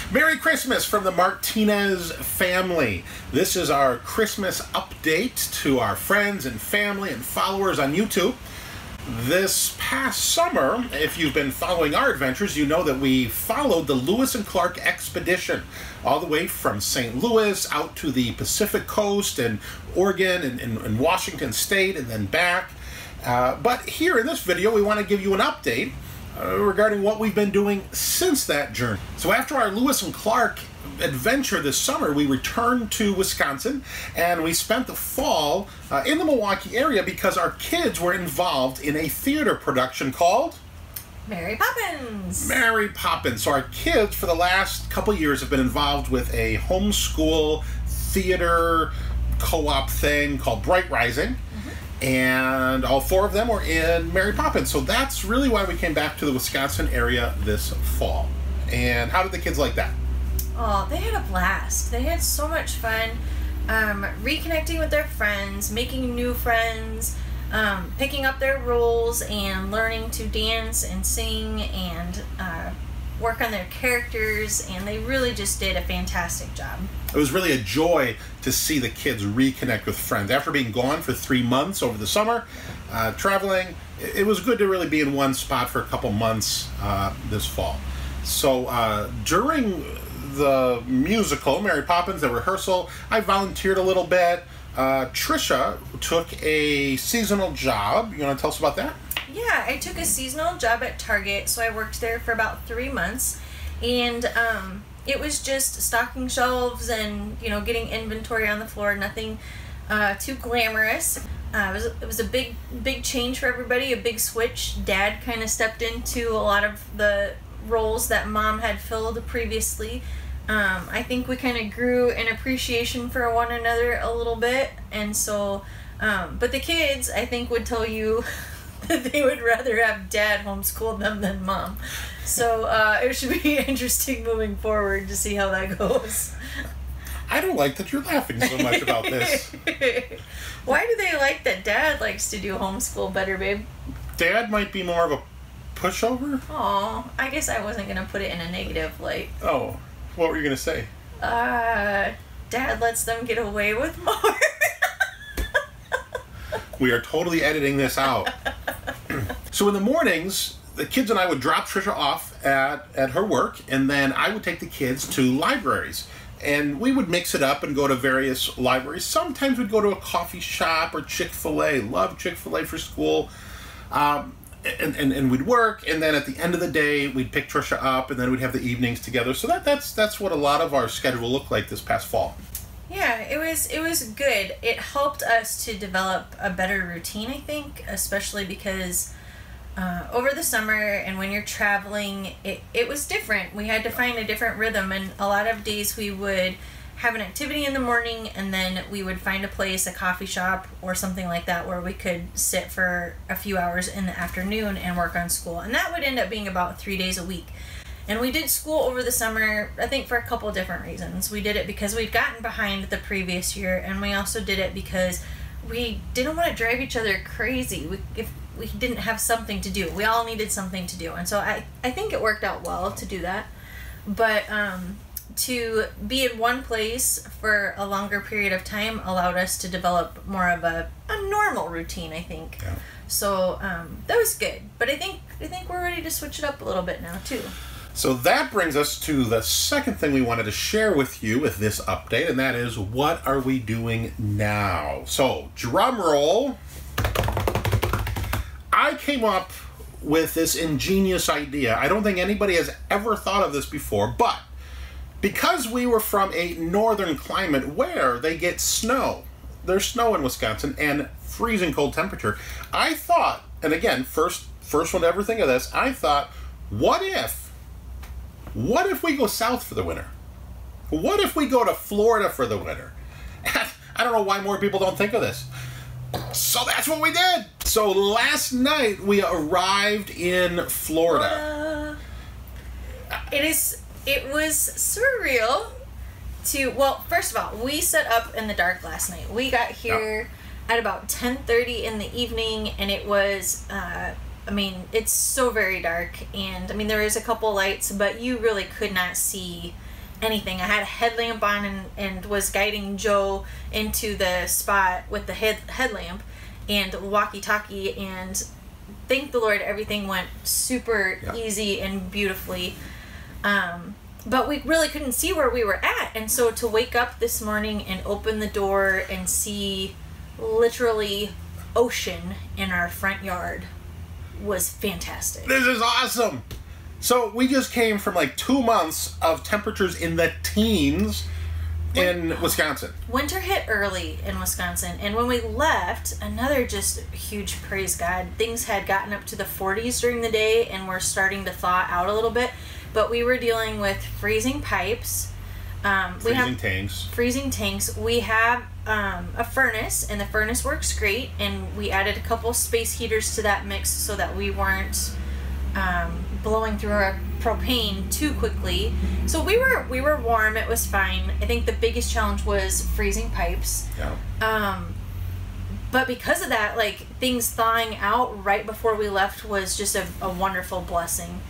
Merry Christmas from the Martinez family. This is our Christmas update to our friends and family and followers on YouTube. This past summer, if you've been following our adventures, you know that we followed the Lewis and Clark expedition all the way from St. Louis out to the Pacific coast and Oregon and Washington State and then back. But here in this video, we want to give you an update regarding what we've been doing since that journey. So after our Lewis and Clark adventure this summer, we returned to Wisconsin and we spent the fall in the Milwaukee area because our kids were involved in a theater production called Mary Poppins. Mary Poppins. So our kids for the last couple years have been involved with a homeschool theater co-op thing called Bright Rising. And all four of them were in Mary Poppins. So that's really why we came back to the Wisconsin area this fall. And how did the kids like that? Oh, they had a blast. They had so much fun reconnecting with their friends, making new friends, picking up their roles and learning to dance and sing and work on their characters, and they really just did a fantastic job. It was really a joy to see the kids reconnect with friends. After being gone for 3 months over the summer, traveling, it was good to really be in one spot for a couple months this fall. So during the musical, Mary Poppins, the rehearsal, I volunteered a little bit. Trisha took a seasonal job. You want to tell us about that? Yeah, I took a seasonal job at Target, so I worked there for about 3 months, and it was just stocking shelves and, you know, getting inventory on the floor. Nothing too glamorous. It was a big change for everybody, a big switch. Dad kind of stepped into a lot of the roles that Mom had filled previously. I think we kind of grew an appreciation for one another a little bit, and so, but the kids, I think, would tell you that they would rather have Dad homeschool them than Mom. So it should be interesting moving forward to see how that goes. I don't like that you're laughing so much about this. Why do they like that Dad likes to do homeschool better, babe? Dad might be more of a pushover? Oh, I guess I wasn't going to put it in a negative light. Oh, what were you going to say? Dad lets them get away with more. We are totally editing this out. So in the mornings, the kids and I would drop Trisha off at her work, and then I would take the kids to libraries. And we would mix it up and go to various libraries. Sometimes we'd go to a coffee shop or Chick-fil-A. Love Chick-fil-A for school. And we'd work, and then at the end of the day, we'd pick Trisha up, and then we'd have the evenings together. So that's what a lot of our schedule looked like this past fall. Yeah, it was good. It helped us to develop a better routine, I think, especially because over the summer and when you're traveling, it was different. We had to find a different rhythm, and a lot of days we would have an activity in the morning, and then we would find a place, a coffee shop or something like that, where we could sit for a few hours in the afternoon and work on school. And that would end up being about 3 days a week. And we did school over the summer, I think, for a couple different reasons. We did it because we'd gotten behind the previous year, and we also did it because we didn't want to drive each other crazy. If we didn't have something to do. We all needed something to do. And so I think it worked out well to do that. But to be in one place for a longer period of time allowed us to develop more of a normal routine, I think. Yeah. So that was good. But I think we're ready to switch it up a little bit now, too. So that brings us to the second thing we wanted to share with you with this update, and that is, what are we doing now? So, drum roll. I came up with this ingenious idea. I don't think anybody has ever thought of this before, but because we were from a northern climate where they get snow, there's snow in Wisconsin and freezing cold temperature, I thought, and again, first one to ever think of this, I thought, what if we go south for the winter? What if we go to Florida for the winter? I don't know why more people don't think of this. So that's what we did. So last night we arrived in Florida. It was surreal to, well, first of all, we set up in the dark last night. We got here at about 10:30 in the evening, and it was, I mean, it's so very dark, and I mean, there was a couple lights, but you really could not see anything. I had a headlamp on and was guiding Joe into the spot with the headlamp and walkie-talkie, and thank the Lord everything went super easy and beautifully. But we really couldn't see where we were at, and so to wake up this morning and open the door and see literally ocean in our front yard was fantastic. This is awesome. So we just came from like 2 months of temperatures in the teens in Wisconsin. Winter hit early in Wisconsin, and when we left, another just huge praise God. Things had gotten up to the 40s during the day and were starting to thaw out a little bit, but we were dealing with freezing pipes. Freezing tanks. We have a furnace, and the furnace works great, and we added a couple space heaters to that mix so that we weren't blowing through our propane too quickly. So we were warm. It was fine. I think the biggest challenge was freezing pipes. Yeah. But because of that, like, things thawing out right before we left was just a wonderful blessing.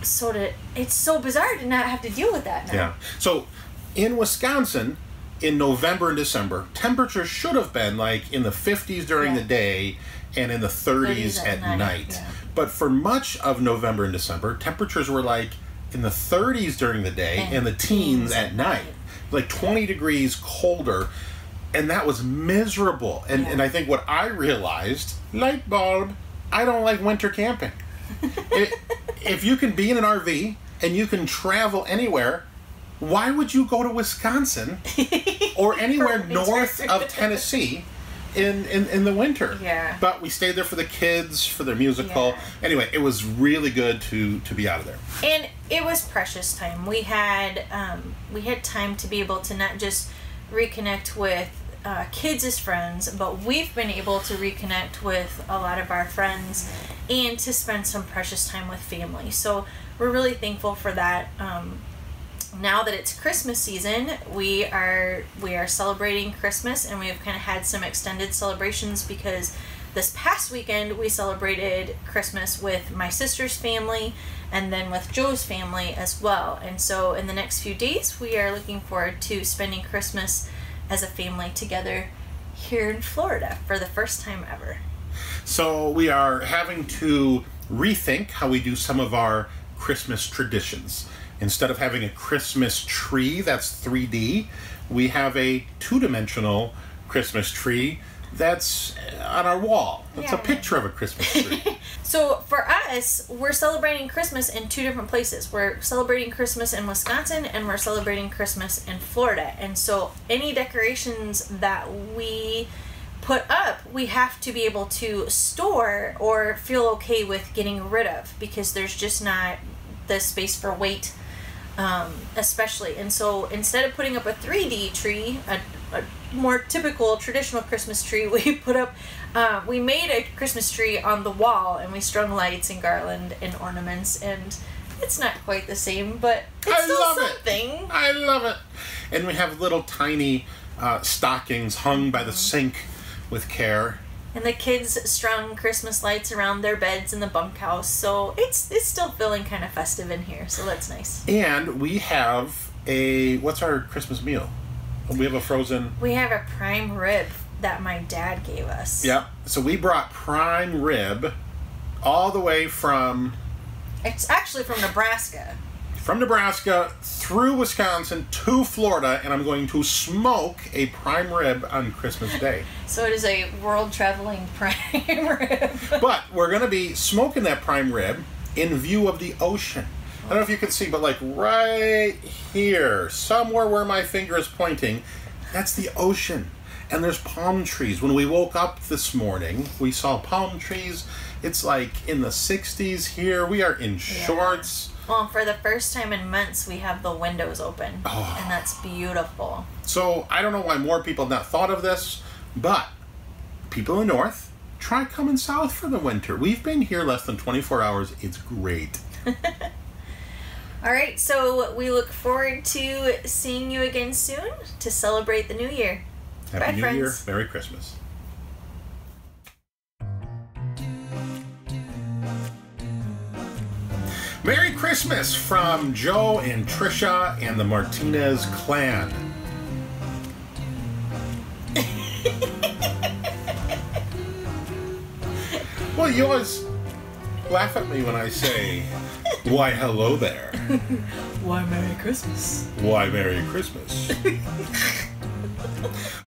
It's so bizarre to not have to deal with that now. Yeah. So in Wisconsin, in November and December, temperatures should have been like in the 50s during the day and in the 30s at night. Yeah. But for much of November and December, temperatures were like in the 30s during the day and the teens at night. Like 20 degrees colder. And that was miserable. And I think what I realized, light bulb, I don't like winter camping. If you can be in an RV and you can travel anywhere, why would you go to Wisconsin or anywhere north of Tennessee in the winter? Yeah. But we stayed there for the kids, for their musical. Yeah. Anyway, it was really good to be out of there. And it was precious time. We had time to be able to not just reconnect with kids as friends, but we've been able to reconnect with a lot of our friends and to spend some precious time with family. So we're really thankful for that. Now that it's Christmas season, we are celebrating Christmas, and we've kind of had some extended celebrations because this past weekend we celebrated Christmas with my sister's family and then with Joe's family as well. And so in the next few days we are looking forward to spending Christmas as a family together here in Florida for the first time ever. So we are having to rethink how we do some of our Christmas traditions. Instead of having a Christmas tree that's 3D, we have a two-dimensional Christmas tree that's on our wall. It's a picture of a Christmas tree. So for us, we're celebrating Christmas in two different places. We're celebrating Christmas in Wisconsin, and we're celebrating Christmas in Florida. And so any decorations that we put up, we have to be able to store or feel okay with getting rid of, because there's just not the space for weight, especially. And so instead of putting up a 3D tree, a more typical traditional Christmas tree, we made a Christmas tree on the wall, and we strung lights and garland and ornaments, and it's not quite the same, but it's still something. I love it. And we have little tiny stockings hung by the sink with care. And the kids strung Christmas lights around their beds in the bunkhouse, so it's still feeling kind of festive in here, so that's nice. And we have what's our Christmas meal? We have a prime rib that my dad gave us. Yeah, so we brought prime rib all the way from... It's actually from Nebraska. From Nebraska through Wisconsin to Florida, and I'm going to smoke a prime rib on Christmas Day. So it is a world-traveling prime rib. But we're going to be smoking that prime rib in view of the ocean. I don't know if you can see, but like right here, somewhere where my finger is pointing, that's the ocean. And there's palm trees. When we woke up this morning, we saw palm trees. It's like in the 60s here. We are in shorts. Well, for the first time in months, we have the windows open, and that's beautiful. So I don't know why more people have not thought of this, but people in the north, try coming south for the winter. We've been here less than 24 hours. It's great. All right, so we look forward to seeing you again soon to celebrate the new year. Happy New Year. Merry Christmas. Merry Christmas from Joe and Trisha and the Martinez clan. Well, you always laugh at me when I say, why, hello there. Why, Merry Christmas. Why, Merry Christmas.